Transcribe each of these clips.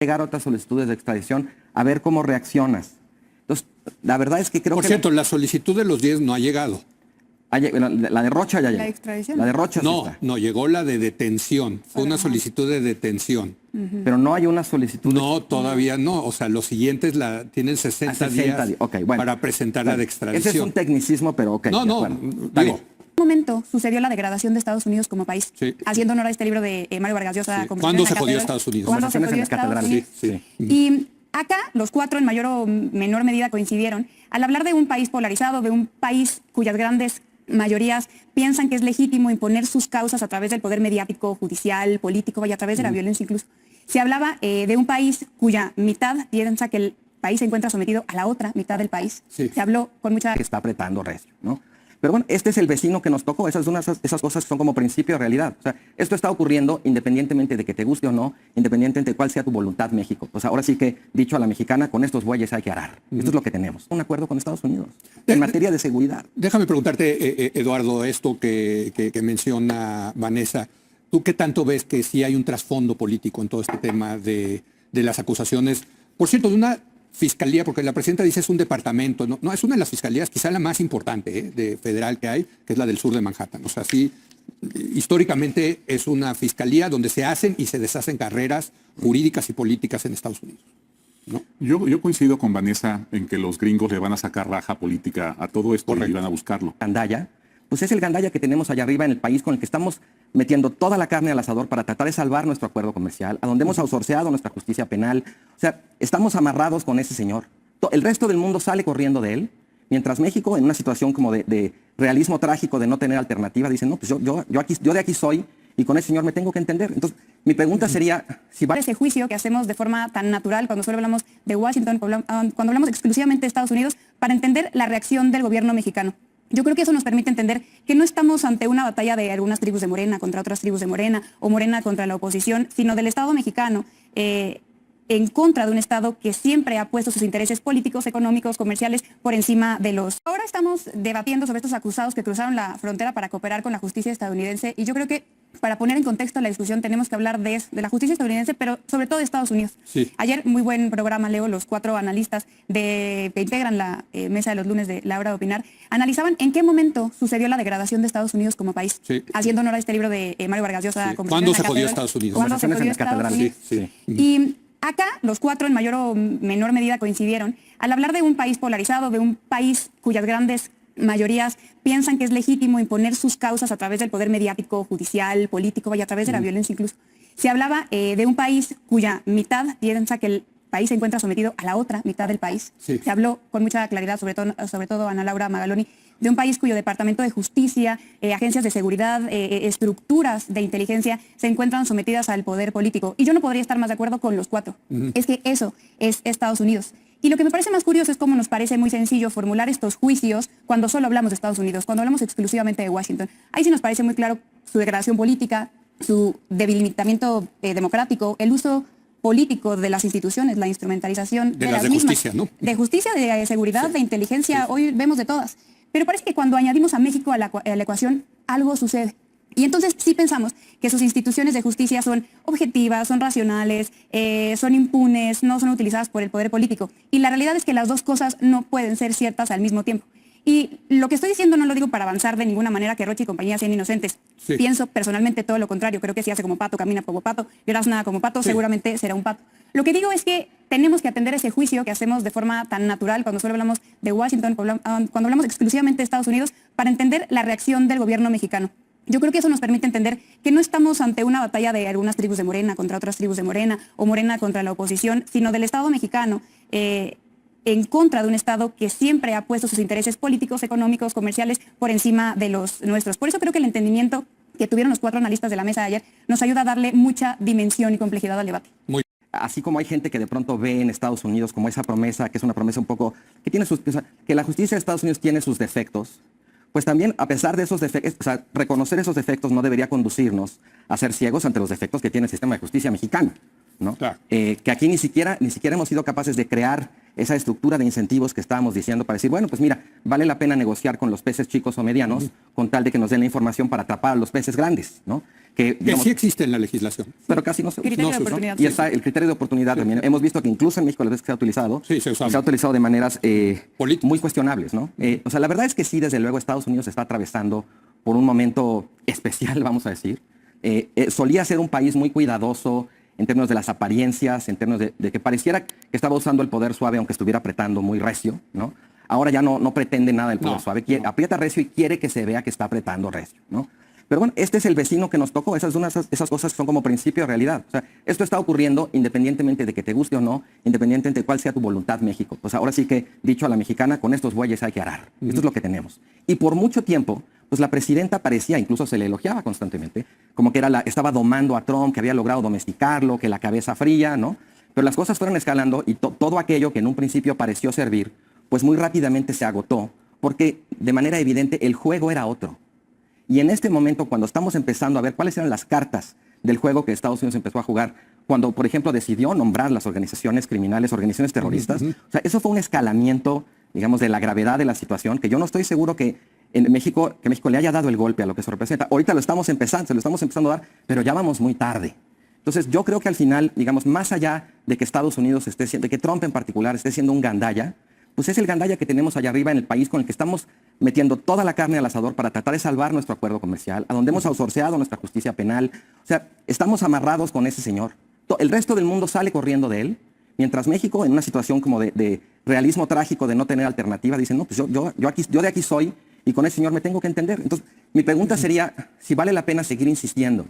llegar otras solicitudes de extradición a ver cómo reaccionas. Entonces, la verdad es que creo Por que... cierto, la solicitud de los 10 no ha llegado. La de Rocha ya llegó. La extradición. La de Rocha sí No, está. no, llegó la de detención. Fue una solicitud de detención. Pero no hay una solicitud. No, todavía no. O sea, los siguientes tienen 60 días Okay, bueno. para presentar la de extradición. Ese es un tecnicismo, pero ok. No, no, Está digo, bien. ¿En qué momento sucedió la degradación de Estados Unidos como país? Sí. Haciendo honor a este libro de Mario Vargas Llosa. Sí. Conversaciones ¿Cuándo en se la jodió catedral? Estados Unidos? ¿Cuándo se Conversaciones jodió en la Estados catedral, Unidos? sí. Y acá los cuatro en mayor o menor medida coincidieron al hablar de un país polarizado, de un país cuyas grandes mayorías piensan que es legítimo imponer sus causas a través del poder mediático, judicial, político y a través de la violencia incluso. Se hablaba de un país cuya mitad piensa que el país se encuentra sometido a la otra mitad del país. Sí. Se habló con mucha... Que está apretando recio, ¿no? Pero bueno, este es el vecino que nos tocó. Esas cosas son como principio de realidad. O sea, esto está ocurriendo independientemente de que te guste o no, independientemente de cuál sea tu voluntad, México. O sea, ahora sí que, dicho a la mexicana, con estos bueyes hay que arar. Esto es lo que tenemos. Un acuerdo con Estados Unidos en materia de seguridad. Déjame preguntarte, Eduardo, esto que menciona Vanessa. ¿Tú qué tanto ves que sí hay un trasfondo político en todo este tema de las acusaciones? Por cierto, de una fiscalía, porque la presidenta dice es un departamento, no es una de las fiscalías, quizá la más importante de federal que hay, que es la del sur de Manhattan. O sea, sí, históricamente es una fiscalía donde se hacen y se deshacen carreras jurídicas y políticas en Estados Unidos, ¿no? Yo coincido con Vanessa en que los gringos le van a sacar raja política a todo esto y van a buscarlo. Gandaya, pues es el gandaya que tenemos allá arriba en el país con el que estamos metiendo toda la carne al asador para tratar de salvar nuestro acuerdo comercial, a donde hemos outsourceado nuestra justicia penal. O sea, estamos amarrados con ese señor. El resto del mundo sale corriendo de él, mientras México, en una situación como de realismo trágico, de no tener alternativa, dice, no, pues yo de aquí soy y con ese señor me tengo que entender. Entonces, mi pregunta sería, si va... Ese juicio que hacemos de forma tan natural cuando solo hablamos de Washington, cuando hablamos exclusivamente de Estados Unidos, para entender la reacción del gobierno mexicano. Yo creo que eso nos permite entender que no estamos ante una batalla de algunas tribus de Morena contra otras tribus de Morena o Morena contra la oposición, sino del Estado mexicano en contra de un Estado que siempre ha puesto sus intereses políticos, económicos, comerciales por encima de los... Ahora estamos debatiendo sobre estos acusados que cruzaron la frontera para cooperar con la justicia estadounidense y yo creo que para poner en contexto la discusión tenemos que hablar de la justicia estadounidense, pero sobre todo de Estados Unidos. Sí. Ayer, muy buen programa, Leo, los cuatro analistas que integran la mesa de los lunes de La Hora de Opinar, analizaban en qué momento sucedió la degradación de Estados Unidos como país. Sí. Haciendo honor a este libro de Mario Vargas Llosa. Sí. Conversaciones ¿Cuándo en se la jodió catedral? Estados Unidos? ¿Cuándo se jodió Estados Unidos? Sí. Y acá los cuatro en mayor o menor medida coincidieron al hablar de un país polarizado, de un país cuyas grandes mayorías piensan que es legítimo imponer sus causas a través del poder mediático, judicial, político y a través de la violencia incluso. Se hablaba de un país cuya mitad piensa que el país se encuentra sometido a la otra mitad del país. Sí. Se habló con mucha claridad, sobre todo Ana Laura Magaloni, de un país cuyo Departamento de Justicia, agencias de seguridad, estructuras de inteligencia se encuentran sometidas al poder político. Y yo no podría estar más de acuerdo con los cuatro. Es que eso es Estados Unidos. Y lo que me parece más curioso es cómo nos parece muy sencillo formular estos juicios cuando solo hablamos de Estados Unidos, cuando hablamos exclusivamente de Washington. Ahí sí nos parece muy claro su degradación política, su debilitamiento democrático, el uso político de las instituciones, la instrumentalización De las las de mismas. justicia, ¿no? De justicia, de seguridad, Sí. de inteligencia, Sí. hoy vemos de todas. Pero parece que cuando añadimos a México a la ecuación, algo sucede. Y entonces sí pensamos que sus instituciones de justicia son objetivas, son racionales, son impunes, no son utilizadas por el poder político. Y la realidad es que las dos cosas no pueden ser ciertas al mismo tiempo. Y lo que estoy diciendo no lo digo para avanzar de ninguna manera que Rocha y compañía sean inocentes. Sí. Pienso personalmente todo lo contrario. Creo que si hace como pato, camina como pato, y harás nada como pato, Sí. seguramente será un pato. Lo que digo es que tenemos que atender ese juicio que hacemos de forma tan natural cuando solo hablamos de Washington, cuando hablamos exclusivamente de Estados Unidos, para entender la reacción del gobierno mexicano. Yo creo que eso nos permite entender que no estamos ante una batalla de algunas tribus de Morena contra otras tribus de Morena o Morena contra la oposición, sino del Estado mexicano en contra de un Estado que siempre ha puesto sus intereses políticos, económicos, comerciales por encima de los nuestros. Por eso creo que el entendimiento que tuvieron los cuatro analistas de la mesa de ayer nos ayuda a darle mucha dimensión y complejidad al debate. Muy Así como hay gente que de pronto ve en Estados Unidos como esa promesa, que es una promesa un poco, que tiene sus, o sea, que la justicia de Estados Unidos tiene sus defectos, pues también a pesar de esos defectos, o sea, reconocer esos defectos no debería conducirnos a ser ciegos ante los defectos que tiene el sistema de justicia mexicano, ¿no? Claro. Que aquí ni siquiera hemos sido capaces de crear esa estructura de incentivos que estábamos diciendo para decir, bueno, pues mira, vale la pena negociar con los peces chicos o medianos con tal de que nos den la información para atrapar a los peces grandes, ¿no? Que sí existe en la legislación. Pero casi no se usa. Criterio de ¿no? oportunidad. Y está el criterio de oportunidad también. Hemos visto que incluso en México las veces que se ha utilizado, Sí, se usaba. ha utilizado de maneras Políticas. muy cuestionables, ¿no? O sea, la verdad es que sí, desde luego Estados Unidos está atravesando por un momento especial, vamos a decir. Solía ser un país muy cuidadoso en términos de las apariencias, en términos de que pareciera que estaba usando el poder suave aunque estuviera apretando muy recio, ¿no? Ahora ya no pretende nada del poder suave, aprieta recio y quiere que se vea que está apretando recio, ¿no? Pero bueno, este es el vecino que nos tocó, esas cosas que son como principio de realidad. O sea, esto está ocurriendo independientemente de que te guste o no, independientemente de cuál sea tu voluntad, México. Pues ahora sí que, dicho a la mexicana, con estos bueyes hay que arar. Esto es lo que tenemos. Y por mucho tiempo, pues la presidenta parecía, incluso se le elogiaba constantemente, como que estaba domando a Trump, que había logrado domesticarlo, que la cabeza fría, ¿no? Pero las cosas fueron escalando y todo aquello que en un principio pareció servir, pues muy rápidamente se agotó, porque de manera evidente el juego era otro. Y en este momento, cuando estamos empezando a ver cuáles eran las cartas del juego que Estados Unidos empezó a jugar, cuando, por ejemplo, decidió nombrar las organizaciones criminales, organizaciones terroristas, o sea, eso fue un escalamiento, digamos, de la gravedad de la situación, que yo no estoy seguro que México le haya dado el golpe a lo que eso representa. Ahorita se lo estamos empezando a dar, pero ya vamos muy tarde. Entonces, yo creo que al final, digamos, más allá de que Estados Unidos de que Trump en particular esté siendo un gandalla, pues es el gandalla que tenemos allá arriba en el país con el que estamos metiendo toda la carne al asador para tratar de salvar nuestro acuerdo comercial, a donde hemos outsourceado nuestra justicia penal. O sea, estamos amarrados con ese señor. El resto del mundo sale corriendo de él, mientras México, en una situación como de realismo trágico, de no tener alternativa, dice, no, pues yo de aquí soy y con ese señor me tengo que entender. Entonces, mi pregunta sería si vale la pena seguir insistiendo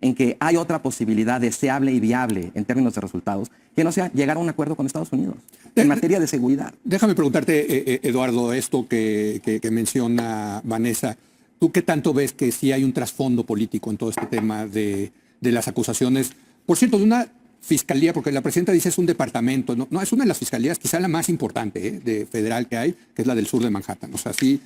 en que hay otra posibilidad deseable y viable en términos de resultados, que no sea llegar a un acuerdo con Estados Unidos en materia de seguridad. Déjame preguntarte, Eduardo, esto que menciona Vanessa. ¿Tú qué tanto ves que sí hay un trasfondo político en todo este tema de las acusaciones? Por cierto, de una fiscalía, porque la presidenta dice es un departamento, no es una de las fiscalías, quizá la más importante de federal que hay, que es la del sur de Manhattan. O sea, sí,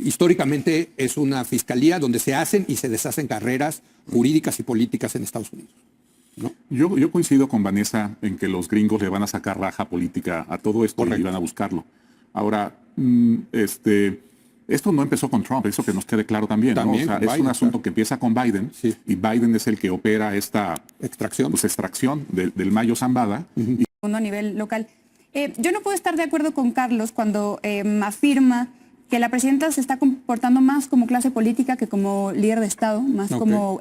históricamente es una fiscalía donde se hacen y se deshacen carreras jurídicas y políticas en Estados Unidos, ¿no? Yo coincido con Vanessa en que los gringos le van a sacar raja política a todo esto y van a buscarlo. Ahora, esto no empezó con Trump, eso que nos quede claro también, ¿no? O sea, es Biden, un asunto que empieza con Biden, Sí. y Biden es el que opera esta Extracción. extracción del Mayo Zambada. Y A nivel local. Yo no puedo estar de acuerdo con Carlos cuando afirma que la presidenta se está comportando más como clase política que como líder de Estado, más como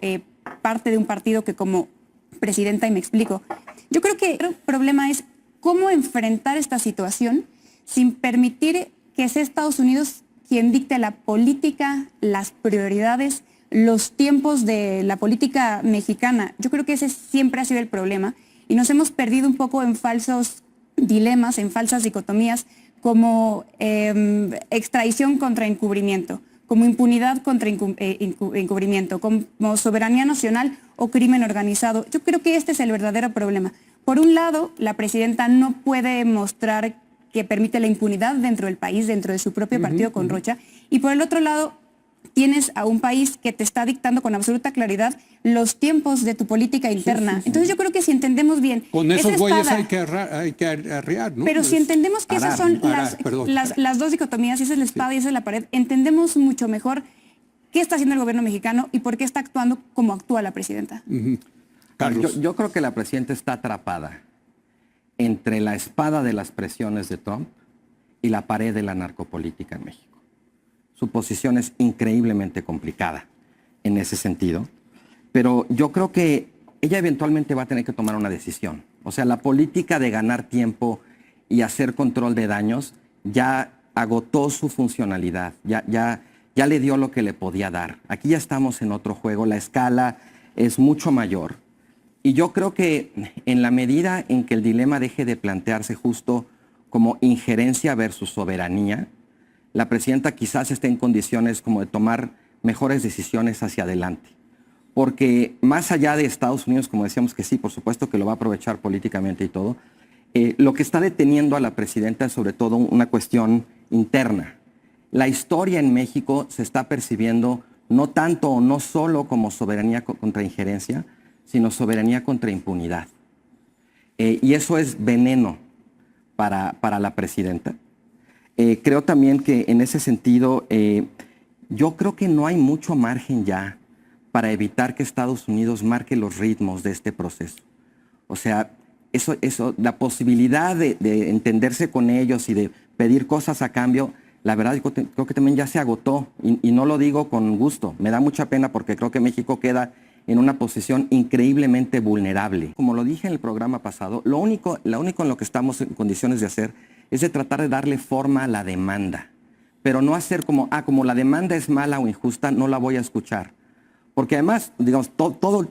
parte de un partido que como presidenta, y me explico. Yo creo que el problema es cómo enfrentar esta situación sin permitir que sea Estados Unidos quien dicte la política, las prioridades, los tiempos de la política mexicana. Yo creo que ese siempre ha sido el problema y nos hemos perdido un poco en falsos dilemas, en falsas dicotomías, como extradición contra encubrimiento, como impunidad contra encubrimiento, como soberanía nacional o crimen organizado. Yo creo que este es el verdadero problema. Por un lado, la presidenta no puede mostrar que permite la impunidad dentro del país, dentro de su propio partido con Rocha, y por el otro lado, tienes a un país que te está dictando con absoluta claridad los tiempos de tu política interna. Entonces yo creo que si entendemos bien... Con esos esa bueyes espada, hay que arrear, ¿no? pero si entendemos que esas son las dos dicotomías, y esa es la espada y esa es la pared, entendemos mucho mejor qué está haciendo el gobierno mexicano y por qué está actuando como actúa la presidenta. Carlos. Yo creo que la presidenta está atrapada entre la espada de las presiones de Trump y la pared de la narcopolítica en México. Su posición es increíblemente complicada en ese sentido, pero yo creo que ella eventualmente va a tener que tomar una decisión. O sea, la política de ganar tiempo y hacer control de daños ya agotó su funcionalidad, ya le dio lo que le podía dar. Aquí ya estamos en otro juego, la escala es mucho mayor. Y yo creo que en la medida en que el dilema deje de plantearse justo como injerencia versus soberanía, la presidenta quizás esté en condiciones como de tomar mejores decisiones hacia adelante. Porque más allá de Estados Unidos, como decíamos que sí, por supuesto que lo va a aprovechar políticamente y todo, lo que está deteniendo a la presidenta es sobre todo una cuestión interna. La historia en México se está percibiendo no tanto o no solo como soberanía contra injerencia, sino soberanía contra impunidad. Y eso es veneno para la presidenta. Creo también que en ese sentido, yo creo que no hay mucho margen ya para evitar que Estados Unidos marque los ritmos de este proceso. O sea, la posibilidad de entenderse con ellos y de pedir cosas a cambio, la verdad yo creo que también ya se agotó y no lo digo con gusto. Me da mucha pena porque creo que México queda en una posición increíblemente vulnerable. Como lo dije en el programa pasado, lo único en lo que estamos en condiciones de hacer es de tratar de darle forma a la demanda, pero no hacer como la demanda es mala o injusta, no la voy a escuchar. Porque además, digamos, todo el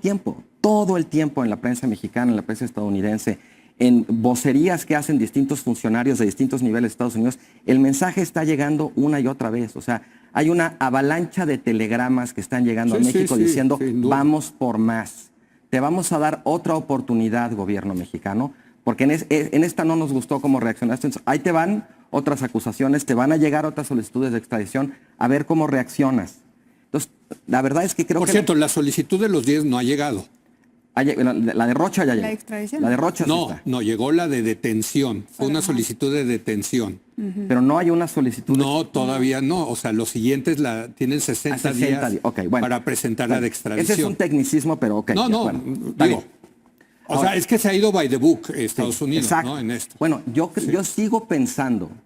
tiempo en la prensa mexicana, en la prensa estadounidense, en vocerías que hacen distintos funcionarios de distintos niveles de Estados Unidos, el mensaje está llegando una y otra vez. O sea, hay una avalancha de telegramas que están llegando a México diciendo, vamos por más. Te vamos a dar otra oportunidad, gobierno mexicano, porque en esta no nos gustó cómo reaccionaste. Entonces, ahí te van otras acusaciones, te van a llegar otras solicitudes de extradición, a ver cómo reaccionas. Entonces, la verdad es que creo que... Por cierto, la solicitud de los 10 no ha llegado. La de Rocha ya llegó. ¿La extradición? La de Rocha sí No, está. no, llegó la de detención. Fue una solicitud de detención. Pero no hay una solicitud. No, todavía no. O sea, los siguientes tienen 60 días Okay, bueno. para presentar la de extradición. Ese es un tecnicismo, pero ok. No, no, bueno, está digo. bien. O sea, es que se ha ido by the book Estados Unidos, Exacto. ¿no? En esto. Bueno, yo sigo pensando